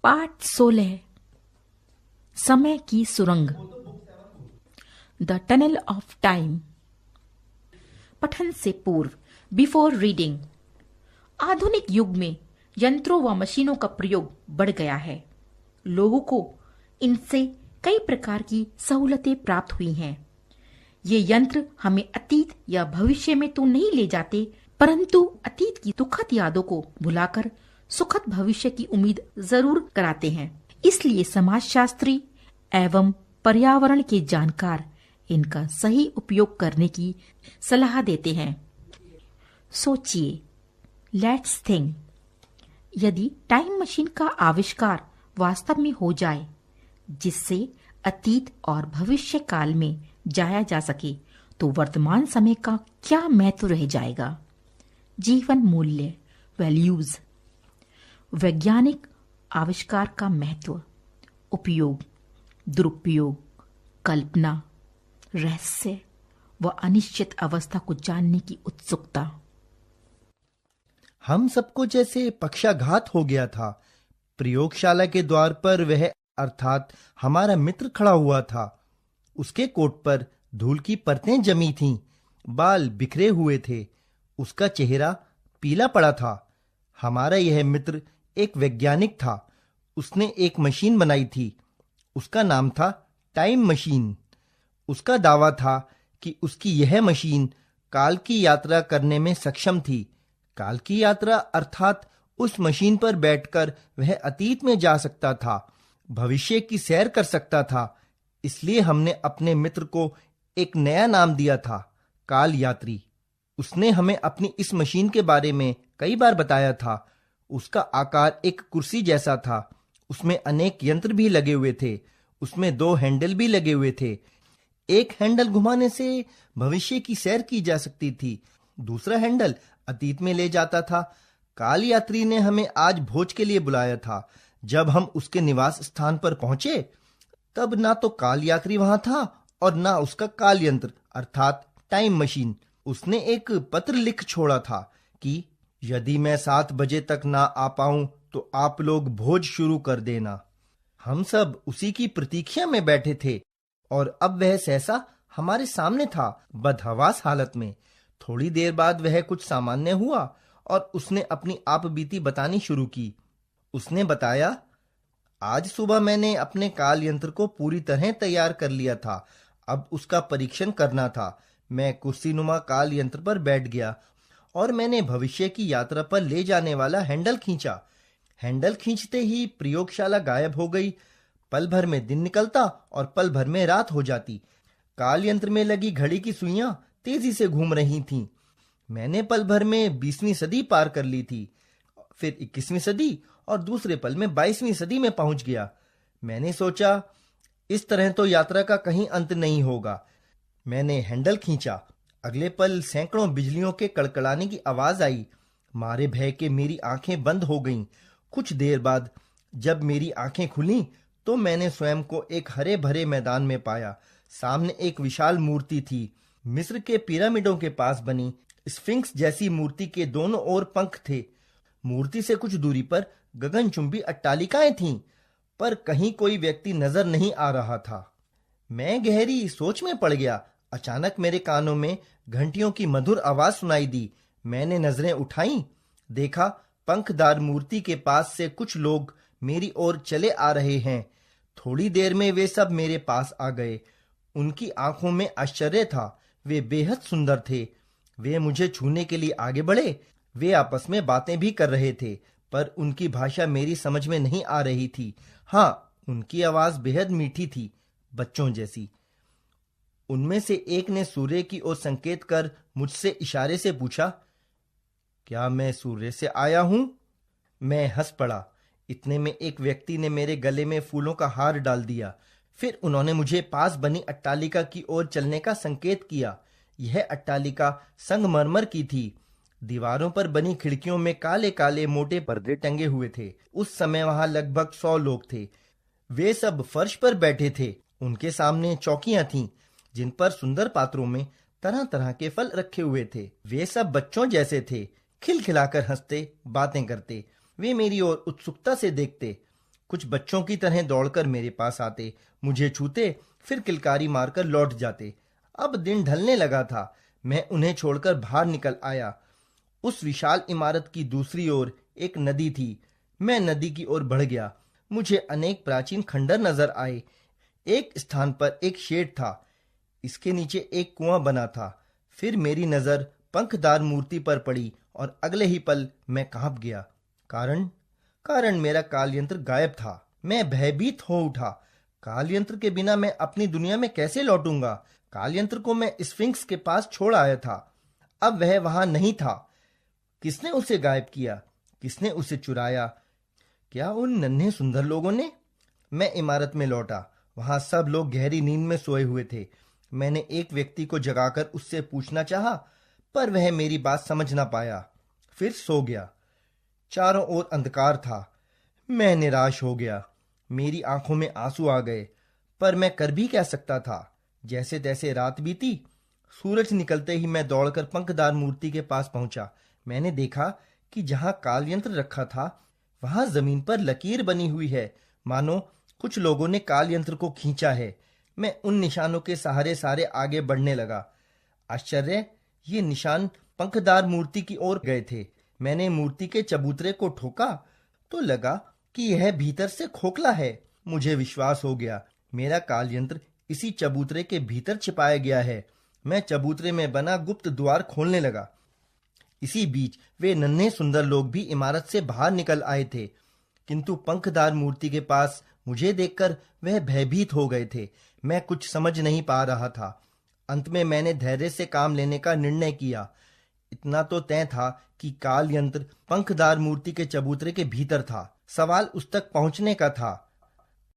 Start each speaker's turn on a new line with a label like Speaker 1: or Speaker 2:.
Speaker 1: पाठ 16 समय की सुरंग द टनल ऑफ टाइम। पठन से पूर्व बिफोर रीडिंग। आधुनिक युग में यंत्रों व मशीनों का प्रयोग बढ़ गया है। लोगों को इनसे कई प्रकार की सहूलतें प्राप्त हुई हैं। ये यंत्र हमें अतीत या भविष्य में तो नहीं ले जाते, परंतु अतीत की दुखद यादों को भुलाकर सुखद भविष्य की उम्मीद जरूर कराते हैं। इसलिए समाजशास्त्री एवं पर्यावरण के जानकार इनका सही उपयोग करने की सलाह देते हैं। सोचिए, लेट्स थिंक, यदि टाइम मशीन का आविष्कार वास्तव में हो जाए जिससे अतीत और भविष्य काल में जाया जा सके, तो वर्तमान समय का क्या महत्व रह जाएगा। जीवन मूल्य, वैल्यूज। वैज्ञानिक आविष्कार का महत्व, उपयोग, दुरुपयोग, कल्पना, रहस्य व अनिश्चित अवस्था को जानने की उत्सुकता।
Speaker 2: हम सबको जैसे पक्षाघात हो गया था। प्रयोगशाला के द्वार पर वह अर्थात हमारा मित्र खड़ा हुआ था। उसके कोट पर धूल की परतें जमी थीं, बाल बिखरे हुए थे, उसका चेहरा पीला पड़ा था। हमारा यह मित्र एक वैज्ञानिक था। उसने एक मशीन बनाई थी। उसका नाम था टाइम मशीन। उसका दावा था कि उसकी यह मशीन काल की यात्रा करने में सक्षम थी। काल की यात्रा अर्थात उस मशीन पर बैठकर वह अतीत में जा सकता था, भविष्य की सैर कर सकता था। इसलिए हमने अपने मित्र को एक नया नाम दिया था, काल यात्री। उसने हमें अपनी इस मशीन के बारे में कई बार बताया था। उसका आकार एक कुर्सी जैसा था। उसमें अनेक यंत्र भी लगे हुए थे। उसमें 2 हैंडल भी लगे हुए थे। एक हैंडल घुमाने से भविष्य की सैर की जा सकती थी, दूसरा हैंडल अतीत में ले जाता था। काल यात्री ने हमें आज भोज के लिए बुलाया था। जब हम उसके निवास स्थान पर पहुंचे, तब ना तो काल यात्री वहां था और ना उसका काल यंत्र अर्थात टाइम मशीन। उसने एक पत्र लिख छोड़ा था कि यदि मैं 7 बजे तक ना आ पाऊं तो आप लोग भोज शुरू कर देना। हम सब उसी की प्रतीक्षा में बैठे थे और अब वह सहसा हमारे सामने था, बदहवास हालत में। थोड़ी देर बाद वह कुछ सामान्य हुआ और उसने अपनी आप बीती बतानी शुरू की। उसने बताया, आज सुबह मैंने अपने काल यंत्र को पूरी तरह तैयार कर लिया था। अब उसका परीक्षण करना था। मैं कुर्सीनुमा काल यंत्र पर बैठ गया और मैंने भविष्य की यात्रा पर ले जाने वाला हैंडल खींचा। हैंडल खींचते ही प्रयोगशाला गायब हो गई। पल भर में दिन निकलता और पल भर में रात हो जाती। काल यंत्र में लगी घड़ी की सुइयां तेजी से घूम रही थीं। मैंने पल भर में 20वीं सदी पार कर ली थी, फिर 21वीं सदी और दूसरे पल में 22वीं सदी में पहुंच गया। मैंने सोचा, इस तरह तो यात्रा का कहीं अंत नहीं होगा। मैंने हैंडल खींचा। अगले पल सैकड़ों बिजलियों के कड़कड़ाने की आवाज आई। मारे भय के मेरी आंखें बंद हो गईं। कुछ देर बाद जब मेरी आंखें खुलीं तो मैंने स्वयं को एक हरे भरे मैदान में पाया। सामने एक विशाल मूर्ति थी। मिस्र के पिरामिडों के पास बनी स्फिंक्स जैसी मूर्ति के दोनों ओर पंख थे। मूर्ति से कुछ दूरी पर गगनचुंबी अट्टालिकाएं थीं, पर कहीं कोई व्यक्ति नजर नहीं आ रहा था। मैं गहरी सोच में पड़ गया। अचानक मेरे कानों में घंटियों की मधुर आवाज सुनाई दी। मैंने नजरें उठाईं, देखा पंखदार मूर्ति के पास से कुछ लोग मेरी ओर चले आ रहे हैं। थोड़ी देर में वे सब मेरे पास आ गए। उनकी आंखों में आश्चर्य था। वे बेहद सुंदर थे। वे मुझे छूने के लिए आगे बढ़े। वे आपस में बातें भी कर रहे थे, पर उनकी भाषा मेरी समझ में नहीं आ रही थी। हाँ, उनकी आवाज बेहद मीठी थी, बच्चों जैसी। उनमें से एक ने सूर्य की ओर संकेत कर मुझसे इशारे से पूछा, क्या मैं सूर्य से आया हूं? मैं हंस पड़ा। इतने में एक व्यक्ति ने मेरे गले में फूलों का हार डाल दिया। फिर उन्होंने मुझे पास बनी अट्टालिका की ओर चलने का संकेत किया। यह अट्टालिका संगमरमर की थी। दीवारों पर बनी खिड़कियों में काले काले मोटे पर्दे टंगे हुए थे। उस समय वहां लगभग 100 लोग थे। वे सब फर्श पर बैठे थे। उनके सामने चौकियां थीं, जिन पर सुंदर पात्रों में तरह तरह के फल रखे हुए थे। वे सब बच्चों जैसे थे, खिलखिलाकर हंसते, बातें करते। वे मेरी ओर उत्सुकता से देखते। कुछ बच्चों की तरह दौड़कर मेरे पास आते, मुझे छूते, फिर किलकारी मारकर लौट जाते। अब दिन ढलने लगा था। मैं उन्हें छोड़कर बाहर निकल आया। उस विशाल इमारत की दूसरी ओर एक नदी थी। मैं नदी की ओर बढ़ गया। मुझे अनेक प्राचीन खंडर नजर आए। एक स्थान पर एक शेड था। इसके नीचे एक कुआं बना था। फिर मेरी नजर पंखदार मूर्ति पर पड़ी और अगले ही पल मैं कांप गया। कारण मेरा काल यंत्र गायब था। मैं भयभीत हो उठा। काल यंत्र के बिना मैं अपनी दुनिया में कैसे लौटूंगा? काल यंत्र को मैं स्फिंक्स के पास छोड़ आया था। अब वह वहां नहीं था। किसने उसे गायब किया? किसने उसे चुराया? क्या उन नन्हे सुंदर लोगों ने? मैं इमारत में लौटा। वहां सब लोग गहरी नींद में सोए हुए थे। मैंने एक व्यक्ति को जगाकर उससे पूछना चाहा, पर वह मेरी बात समझ ना पाया। फिर सो गया। चारों ओर अंधकार था। मैं निराश हो गया। मेरी आंखों में आंसू आ गए, पर मैं कर भी क्या सकता था। जैसे तैसे रात बीती। सूरज निकलते ही मैं दौड़कर पंखदार मूर्ति के पास पहुंचा। मैंने देखा कि जहां काल यंत्र रखा था वहां जमीन पर लकीर बनी हुई है, मानो कुछ लोगों ने काल यंत्र को खींचा है। मैं उन निशानों के सहारे आगे बढ़ने लगा। आश्चर्य, ये निशान पंखदार मूर्ति की ओर गए थे। मैंने मूर्ति के चबूतरे को ठोका तो लगा कि यह भीतर से खोखला है। मुझे विश्वास हो गया, मेरा काल यंत्र इसी चबूतरे के भीतर छिपाया गया है। मैं चबूतरे में बना गुप्त द्वार खोलने लगा। इसी बीच वे नन्हे सुंदर लोग भी इमारत से बाहर निकल आए थे, किंतु पंखदार मूर्ति के पास मुझे देखकर वह भयभीत हो गए थे। मैं कुछ समझ नहीं पा रहा था। अंत में मैंने धैर्य से काम लेने का निर्णय किया। इतना तो तय था कि काल यंत्र पंखदार मूर्ति के चबूतरे के भीतर था। सवाल उस तक पहुंचने का था।